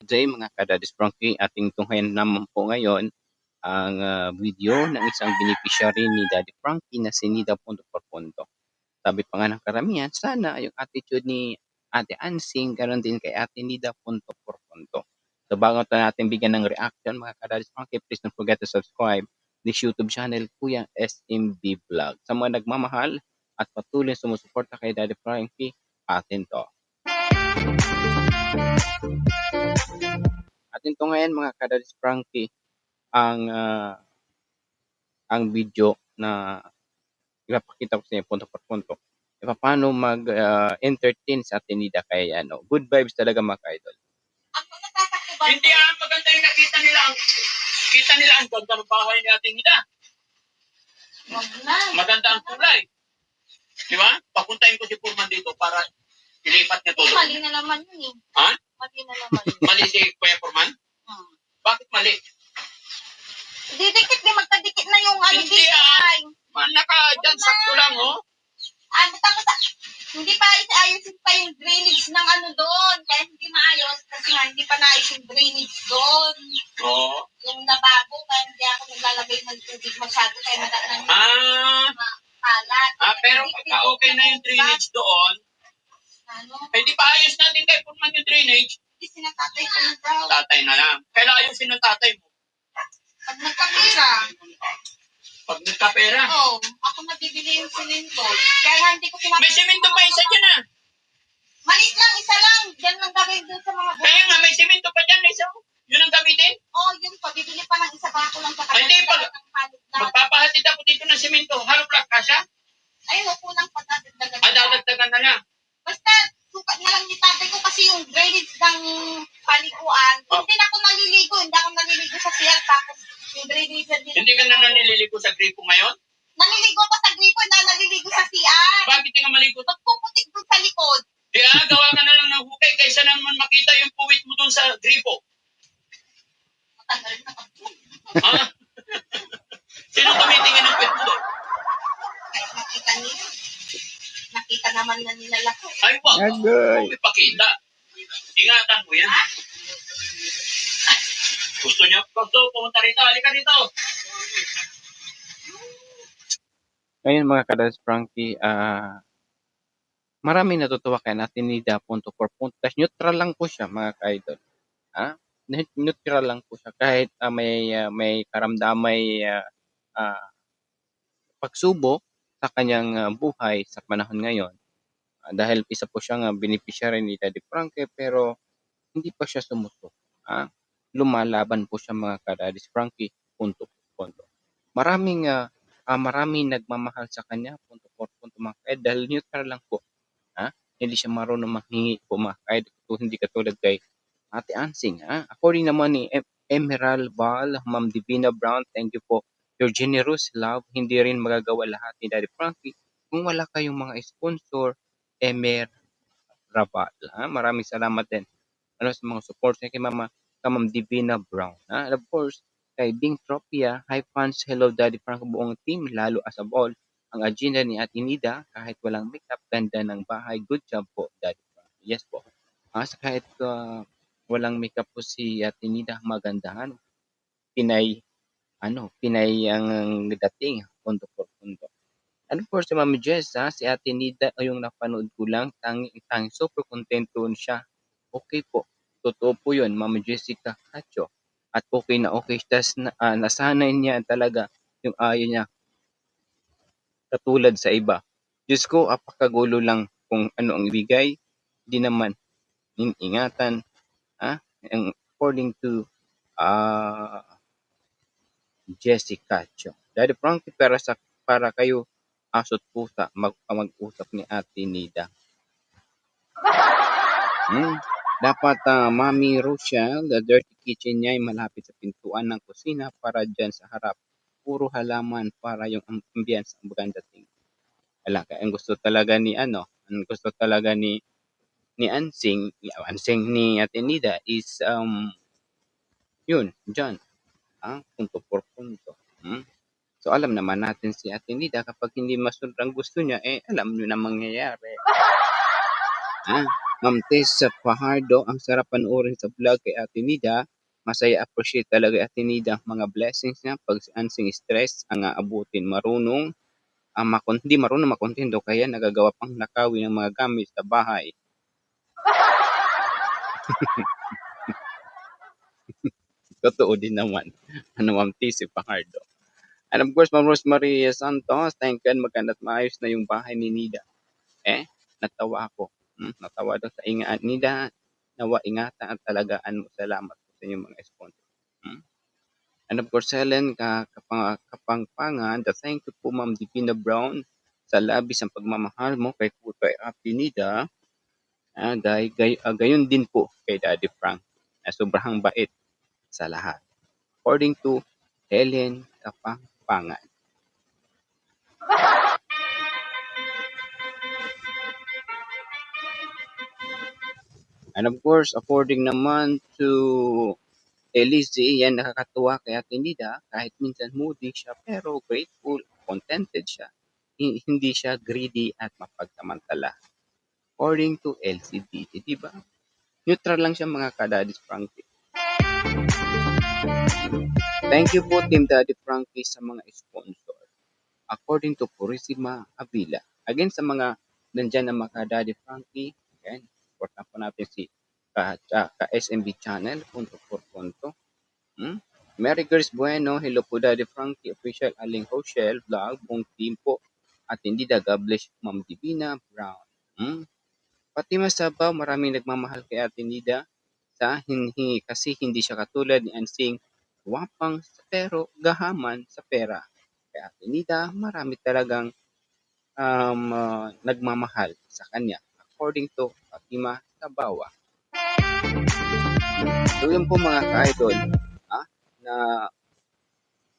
Day mga kadadis Frankie, ating tunghayan naman po ngayon ang video ng isang beneficiary ni Daddy Frankie na si Nida Punto por Punto. Sabi pa nga ng karamihan, sana yung attitude ni Ate Ansing, ganoon din kay Ate Nida Punto por Punto. So bago natin bigyan ng reaction mga kadadis Frankie, please don't forget to subscribe this YouTube channel Kuya SMB Vlog. Sa mga nagmamahal at patuloy sumusuporta kay Daddy Frankie, atin to. Atin to ngayon mga kadadis Frankie ang video na ipapakita ko sa inyo punto por punto. Paano mag-entertain sa atin nila kay good vibes talaga mga ka-idol. Hindi maganda yung nakita nila ang ganda ng bahay ni Ate Nida. Maganda ang kulay. Di ba? Papuntahin ko si Purman dito para ilipat niya todo. Mali na naman yun eh. Ha? Mali na naman yun. Mali si Kuya Purman? Bakit mali? Didikit, magkadikit na yung Hindi design. Naka dyan, sakto lang oh. Tapos, hindi pa ayusin pa yung drainage ng doon. Kaya hindi maayos kasi nga hindi pa naayos yung drainage doon. Oo. Yung lababo, kaya hindi ako naglalagay ng tubig masyado. Kaya madaan kalat. Pero pagka okay na yung drainage doon, hindi pa ayos natin kay Purman yung drainage. Hindi sinatatay ko na daw. Tatay na lang. Kailan ayusin ng tatay mo? Pag nagkapira. Pag nagkapera? Oo. Ako nabibili yung simento. Kaya nga hindi ko May simento pa isa dyan ah. Maliit lang, isa lang. Diyan lang gawin doon sa mga Kaya nga, may simento pa dyan na isa. Yun ang gamitin? Oo, yun pa. Bibili pa ng isa ba ako lang sa Hindi, magpapahatid ako dito ng simento. Hollow block ka siya? Ay, ko lang pagdadagdagan. Dadagdagan na lang. Basta, sukat na lang ni tatay ko kasi yung drainage ng paliguan. Hindi na ako naliligo. Hindi ako naliligo sa CR. Tapos, yung drainage na din. Hindi ka na naliligo sa gripo ngayon? Naliligo ako sa gripo. Hindi naliligo sa CR. Bakit di ka maligo? Pagpuputik doon sa likod. Gawa ka na lang ng hukay kaysa naman makita yung puwit mo doon sa gripo. Matagal na ako. Ha? Sino tumitingin ng puwit mo doon? Ay, nakita nila. Nakita naman na nila lahat. Ay, wag. Huwag ipakita. Ingatan mo yan. Gusto niya? Gusto, pumunta rito. Halika rito. Ngayon mga kadadis Frankie, maraming natutuwa kay natin Nida punto por punto. Tapos neutral lang po siya mga ka-idol. Neutral lang po siya kahit may karamdamay pagsubok sa kanyang buhay sa panahon ngayon. Dahil isa po siyang beneficiary ni Daddy Frankie pero hindi pa siya sumusuko. Lumalaban po siya mga kadadis Frankie punto por punto. Maraming nagmamahal sa kanya punto por punto mga ka-idol dahil neutral lang po. Hindi siya marunong manghingi po mga ka-idol, hindi katulad kay Ate Ansing. According naman ni Emerald Val, Ma'am Divina Brown, thank you po. Your generous love, hindi rin magagawa lahat ni Daddy Frankie kung wala kayong mga sponsor, Emer Raval. Maraming salamat din sa mga support niya kay Ma'am Divina Brown. And of course, kay Ding Tropia, hi fans, hello Daddy Frankie buong team, lalo as of all, ang agenda ni Ate Nida, kahit walang makeup, ganda ng bahay, good job po Daddy Frankie. Yes po. Kahit walang makeup po si Ate Nida, magandahan. Pinay ang dating, punto por punto. And of course, si Mami Jess, si Ate Nida, yung napanood ko lang, tanging super contento siya. Okay po. Totoo po yun, Mami Jessica Cacho. At okay na okay siya, nasanay niya talaga yung ayaw niya katulad sa iba. Diyos ko, apakagulo lang kung ano ang ibigay. Di naman ingatan. According to Jessica Cho. Daddy Frankie, para kayo aso't pusa mag-usap ni Ate Nida. Dapat Mami Rochelle, the dirty kitchen niya ay malapit sa pintuan ng kusina para dyan sa harap. Puro halaman para yung ambience ang maganda tingin. Ang gusto talaga ni Ansing ni Ate Nida is yun, dyan. Punto por punto. So alam naman natin si Ate Nida kapag hindi masunod ang gusto niya, alam nyo na mangyayari. Ma'am Tess Fajardo, ang sarap panoorin sa vlog kay Ate Nida. Masaya appreciate talaga Ate Nida ang mga blessings niya pag si ansing stress ang aabutin. Hindi marunong makontento kaya nagagawa pang nakawin ng mga gamit sa bahay. Totoo din naman. Ano Ma'am Tess Fajardo. And of course, Ma'am Rosemary Santos, thank God magana't maayos na yung bahay ni Nida. Natawa ako. Natawa daw sa Nida. Nawa ingatan at talagaan mo. Salamat po sa inyong mga sponsor. Hmm? And of course, Helen Kapangpangan, thank you po Ma'am Divina Brown sa labis ang pagmamahal mo kay Kutoy Ate Nida. Gayon din po kay Daddy Frank na sobrang bait sa lahat. According to Helen Kapangpangan. And of course, according naman to Elise, yan nakakatuwa kay Ate Nida, kahit minsan moody siya pero grateful, contented siya. Hindi siya greedy at mapagsamantala. According to LCD, di ba? Neutral lang siya mga ka-Daddy Frankie. Thank you po Team Daddy Frankie sa mga sponsor. According to Purisima Avila. Again sa mga nandyan na mga ka-Daddy Frankie, again, supportan po natin si ka-SMB channel, punto por punto. Mary Grace Bueno, hello po Daddy Frankie, official Aling Rochelle, vlog, buong team po. At hindi God bless Ma'am Divina Brown. Pati Masabaw, maraming nagmamahal kay Ate Nida kasi hindi siya katulad ni Ansing wapang pero gahaman sa pera. Kay Ate Nida, marami talagang nagmamahal sa kanya. According to Fatima Tabawa. So yun po mga ka-idol, na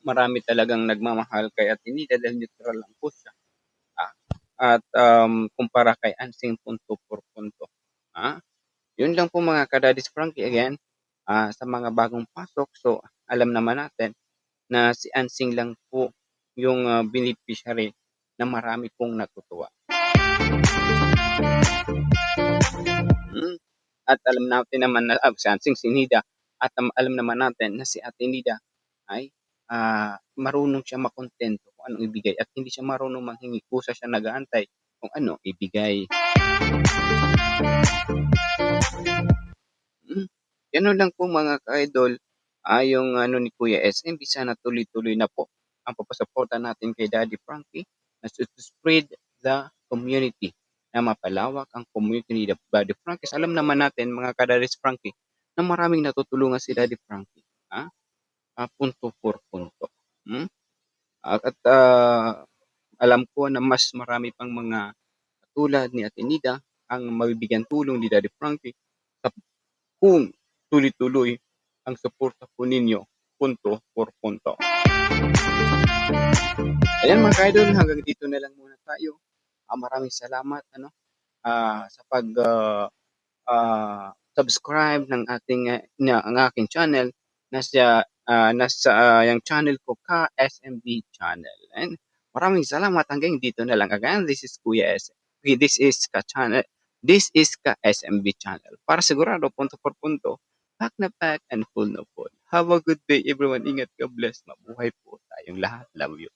marami talagang nagmamahal kay Ate Nida dahil neutral lang po siya. At kumpara kay Ansing punto por punto. Yun lang po mga ka-Daddy's Frankie again. Sa mga bagong pasok, so alam naman natin na si Ansing lang po yung beneficiary na marami pong natutuwa. At alam natin naman na si Ansing, si Nida, at alam naman natin na si Ate Nida ay marunong siya makontento kung anong ibigay at hindi siya marunong manghingi, kusa siya nag-aantay kung ano ibigay. Ganun lang po mga ka-idol, yung ni Kuya SMB, sana tuloy-tuloy na po ang papasuporta natin kay Daddy Frankie na to spread the community, na mapalawak ang community ni Daddy Frankie. Alam naman natin mga ka-Daddy Frankie na maraming natutulungan si Daddy Frankie. Punto por punto. At alam ko na mas marami pang mga tulad ni Ate Nida ang mabibigyan tulong ni Daddy Frankie kung tuloy-tuloy ang suporta po ninyo punto por punto. Ayan mga ka-idol, hanggang dito na lang muna tayo. Maraming salamat sa pag subscribe ng aking channel. Nasa yung channel ko, ka-SMB channel. And maraming salamat, hanggang dito na lang. Again, this is Kuya S. This is ka-channel. This is ka-SMB channel. Para sigurado, punto por punto, pack na pack and full na full. Have a good day everyone. Ingat ka, bless. Mabuhay po tayong lahat. Love you.